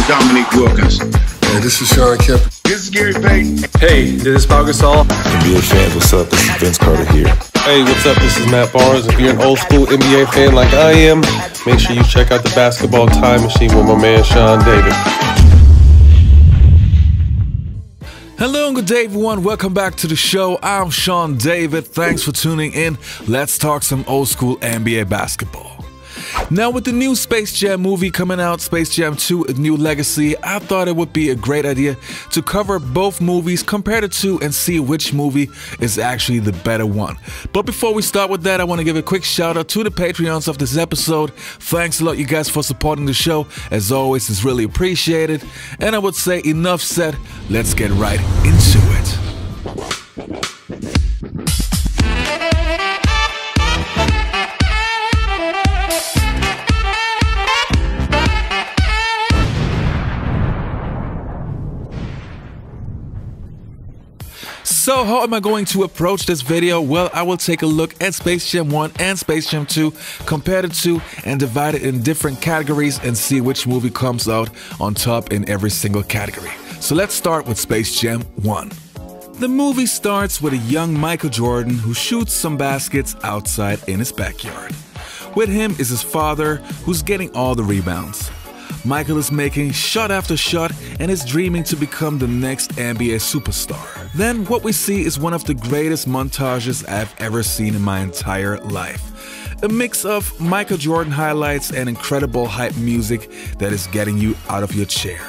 I'm Dominique Wilkins. Hey, this is Sean Kemp. This is Gary Payton. Hey, this is Pau Gasol. NBA fans, what's up? This is Vince Carter here. Hey, what's up? This is Matt Barnes. If you're an old school NBA fan like I am, make sure you check out the Basketball Time Machine with my man Sean David. Hello and good day everyone, welcome back to the show. I'm Sean David, thanks for tuning in. Let's talk some old school NBA basketball. Now with the new Space Jam movie coming out, Space Jam 2 A New Legacy, I thought it would be a great idea to cover both movies, compare the two and see which movie is actually the better one. But before we start with that, I want to give a quick shout out to the Patreons of this episode. Thanks a lot you guys for supporting the show. As always, it's really appreciated. And I would say enough said, let's get right into it. So how am I going to approach this video? Well, I will take a look at Space Jam 1 and Space Jam 2, compare the two and divide it in different categories and see which movie comes out on top in every single category. So let's start with Space Jam 1. The movie starts with a young Michael Jordan who shoots some baskets outside in his backyard. With him is his father who's getting all the rebounds. Michael is making shot after shot and is dreaming to become the next NBA superstar. Then what we see is one of the greatest montages I've ever seen in my entire life. A mix of Michael Jordan highlights and incredible hype music that is getting you out of your chair.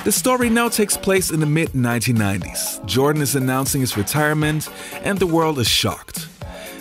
The story now takes place in the mid-1990s. Jordan is announcing his retirement and the world is shocked.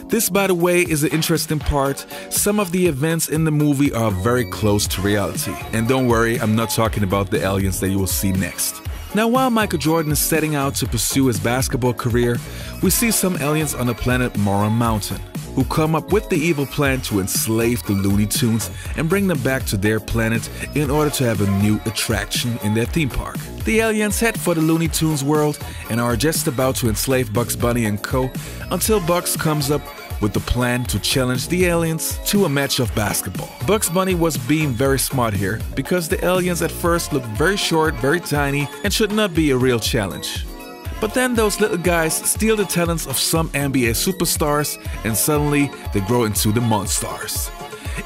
This, by the way, is an interesting part. Some of the events in the movie are very close to reality. And don't worry, I'm not talking about the aliens that you will see next. Now, while Michael Jordan is setting out to pursue his basketball career, we see some aliens on the planet Moron Mountain, who come up with the evil plan to enslave the Looney Tunes and bring them back to their planet in order to have a new attraction in their theme park. The aliens head for the Looney Tunes world and are just about to enslave Bugs Bunny and co. until Bugs comes up with the plan to challenge the aliens to a match of basketball. Bugs Bunny was being very smart here because the aliens at first looked very short, very tiny, and should not be a real challenge. But then those little guys steal the talents of some NBA superstars and suddenly they grow into the Monstars.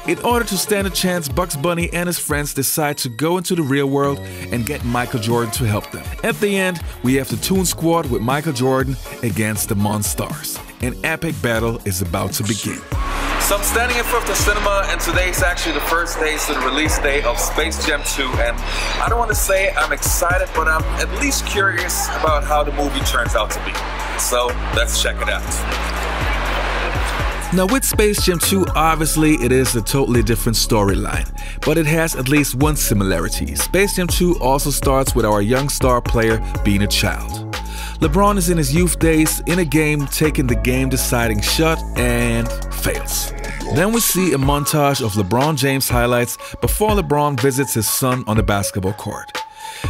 In order to stand a chance, Bugs Bunny and his friends decide to go into the real world and get Michael Jordan to help them. At the end, we have the Toon Squad with Michael Jordan against the Monstars. An epic battle is about to begin. So I'm standing in front of the cinema and today is actually the first day, so the release day of Space Jam 2, and I don't want to say I'm excited, but I'm at least curious about how the movie turns out to be. So let's check it out. Now with Space Jam 2, obviously it is a totally different storyline, but it has at least one similarity. Space Jam 2 also starts with our young star player being a child. LeBron is in his youth days in a game, taking the game-deciding shot and fails. Then we see a montage of LeBron James highlights before LeBron visits his son on the basketball court.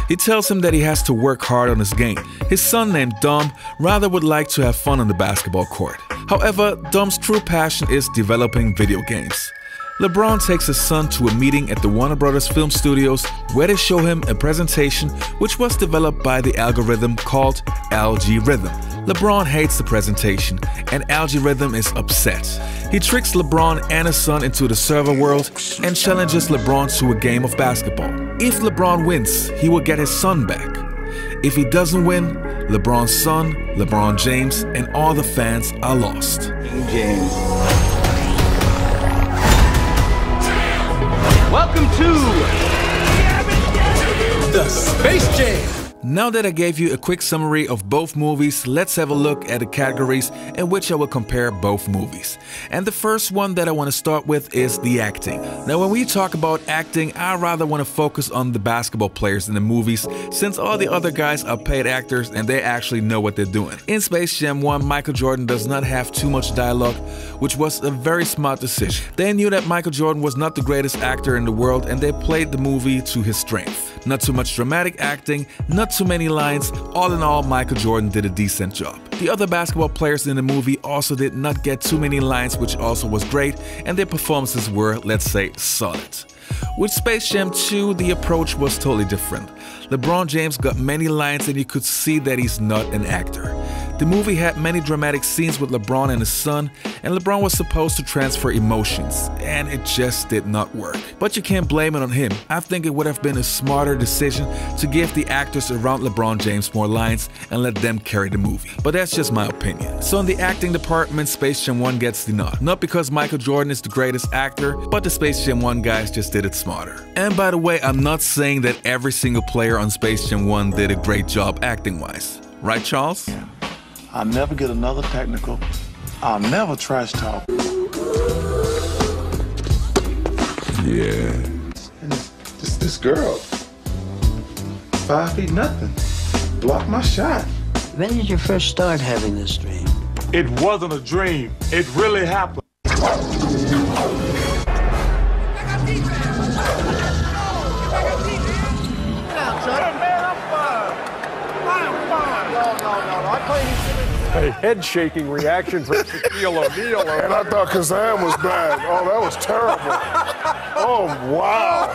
He tells him that he has to work hard on his game. His son, named Dom, rather would like to have fun on the basketball court. However, Dom's true passion is developing video games. LeBron takes his son to a meeting at the Warner Brothers Film Studios where they show him a presentation which was developed by the algorithm called Algorithm. LeBron hates the presentation and Algorithm is upset. He tricks LeBron and his son into the server world and challenges LeBron to a game of basketball. If LeBron wins, he will get his son back. If he doesn't win, LeBron's son, LeBron James, and all the fans are lost. Welcome to the Space Jam. Now that I gave you a quick summary of both movies, let's have a look at the categories in which I will compare both movies. And the first one that I want to start with is the acting. Now when we talk about acting, I rather want to focus on the basketball players in the movies, since all the other guys are paid actors and they actually know what they're doing. In Space Jam 1, Michael Jordan does not have too much dialogue, which was a very smart decision. They knew that Michael Jordan was not the greatest actor in the world and they played the movie to his strength. Not too much dramatic acting, not too many lines. All in all, Michael Jordan did a decent job. The other basketball players in the movie also did not get too many lines, which also was great, and their performances were, let's say, solid. With Space Jam 2, the approach was totally different. LeBron James got many lines and you could see that he's not an actor. The movie had many dramatic scenes with LeBron and his son, and LeBron was supposed to transfer emotions, and it just did not work. But you can't blame it on him. I think it would have been a smarter decision to give the actors around LeBron James more lines and let them carry the movie. But that's just my opinion. So in the acting department, Space Jam 1 gets the nod. Not because Michael Jordan is the greatest actor, but the Space Jam 1 guys just did it smarter. And by the way, I'm not saying that every single player on Space Jam 1 did a great job acting-wise. Right, Charles? I'll never get another technical. I'll never trash talk. Yeah. And this girl, 5 feet nothing, blocked my shot. When did you first start having this dream? It wasn't a dream. It really happened. A head-shaking reaction from Shaquille O'Neal. And I thought Kazam was bad. Oh, that was terrible. Oh, wow.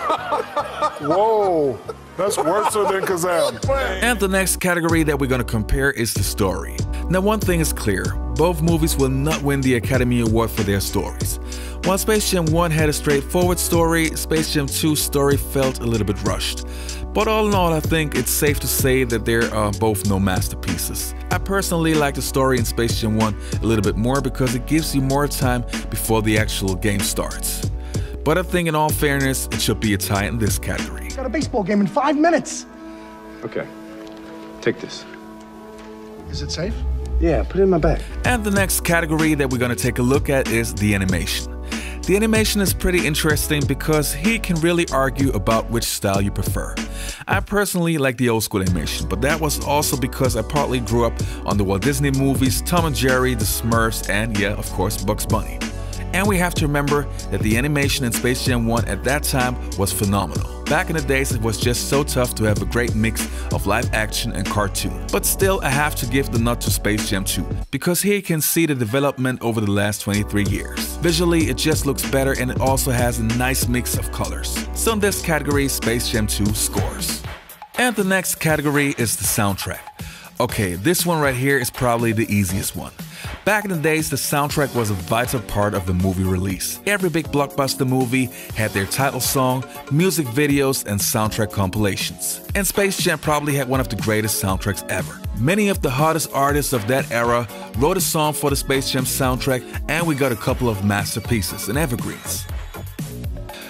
Whoa. That's worse than Kazam. And the next category that we're gonna compare is the story. Now, one thing is clear. Both movies will not win the Academy Award for their stories. While Space Jam 1 had a straightforward story, Space Jam 2's story felt a little bit rushed. But all in all, I think it's safe to say that there are both no masterpieces. I personally like the story in Space Jam 1 a little bit more because it gives you more time before the actual game starts. But I think in all fairness, it should be a tie in this category. Got a baseball game in 5 minutes. Okay, take this. Is it safe? Yeah, put it in my bag. And the next category that we're gonna take a look at is the animation. The animation is pretty interesting because he can really argue about which style you prefer. I personally like the old school animation, but that was also because I partly grew up on the Walt Disney movies, Tom and Jerry, the Smurfs, and yeah, of course, Bugs Bunny. And we have to remember that the animation in Space Jam 1 at that time was phenomenal. Back in the days, it was just so tough to have a great mix of live action and cartoon. But still, I have to give the nod to Space Jam 2, because here you can see the development over the last 23 years. Visually, it just looks better and it also has a nice mix of colors. So in this category, Space Jam 2 scores. And the next category is the soundtrack. Okay, this one right here is probably the easiest one. Back in the days, the soundtrack was a vital part of the movie release. Every big blockbuster movie had their title song, music videos, and soundtrack compilations. And Space Jam probably had one of the greatest soundtracks ever. Many of the hottest artists of that era wrote a song for the Space Jam soundtrack, and we got a couple of masterpieces and evergreens.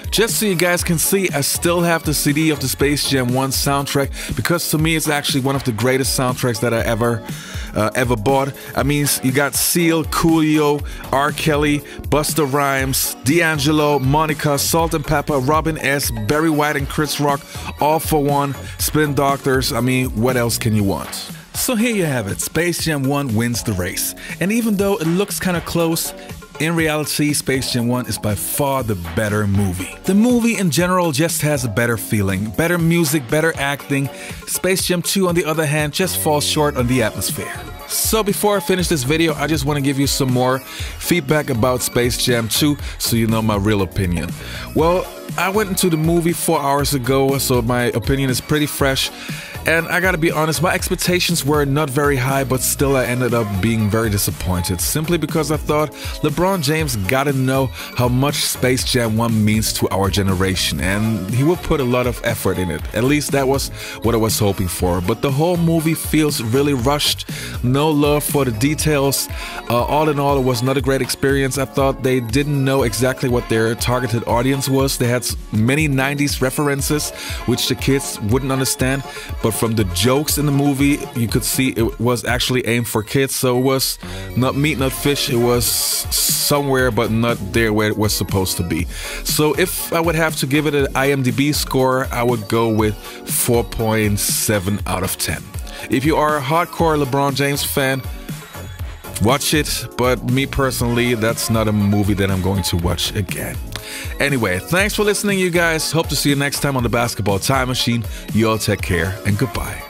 Just so you guys can see, I still have the CD of the Space Jam 1 soundtrack because to me it's actually one of the greatest soundtracks that I ever bought. I mean, you got Seal, Coolio, R. Kelly, Busta Rhymes, D'Angelo, Monica, Salt and Pepper, Robin S., Barry White and Chris Rock, All for One, Spin Doctors. I mean, what else can you want? So here you have it, Space Jam 1 wins the race. And even though it looks kind of close, in reality, Space Jam 1 is by far the better movie. The movie in general just has a better feeling, better music, better acting. Space Jam 2, on the other hand, just falls short on the atmosphere. So before I finish this video, I just want to give you some more feedback about Space Jam 2 so you know my real opinion. Well, I went into the movie 4 hours ago, so my opinion is pretty fresh. And I gotta be honest, my expectations were not very high, but still I ended up being very disappointed, simply because I thought LeBron James gotta know how much Space Jam 1 means to our generation, and he would put a lot of effort in it. At least that was what I was hoping for. But the whole movie feels really rushed, no love for the details. All in all, it was not a great experience. I thought they didn't know exactly what their targeted audience was. They had many 90s references, which the kids wouldn't understand. But from the jokes in the movie, you could see it was actually aimed for kids, so it was not meat, not fish. It was somewhere, but not there where it was supposed to be. So if I would have to give it an IMDb score, I would go with 4.7 out of 10. If you are a hardcore LeBron James fan, watch it, but me personally, that's not a movie that I'm going to watch again. Anyway, thanks for listening, you guys. Hope to see you next time on the Basketball Time Machine. You all take care and goodbye.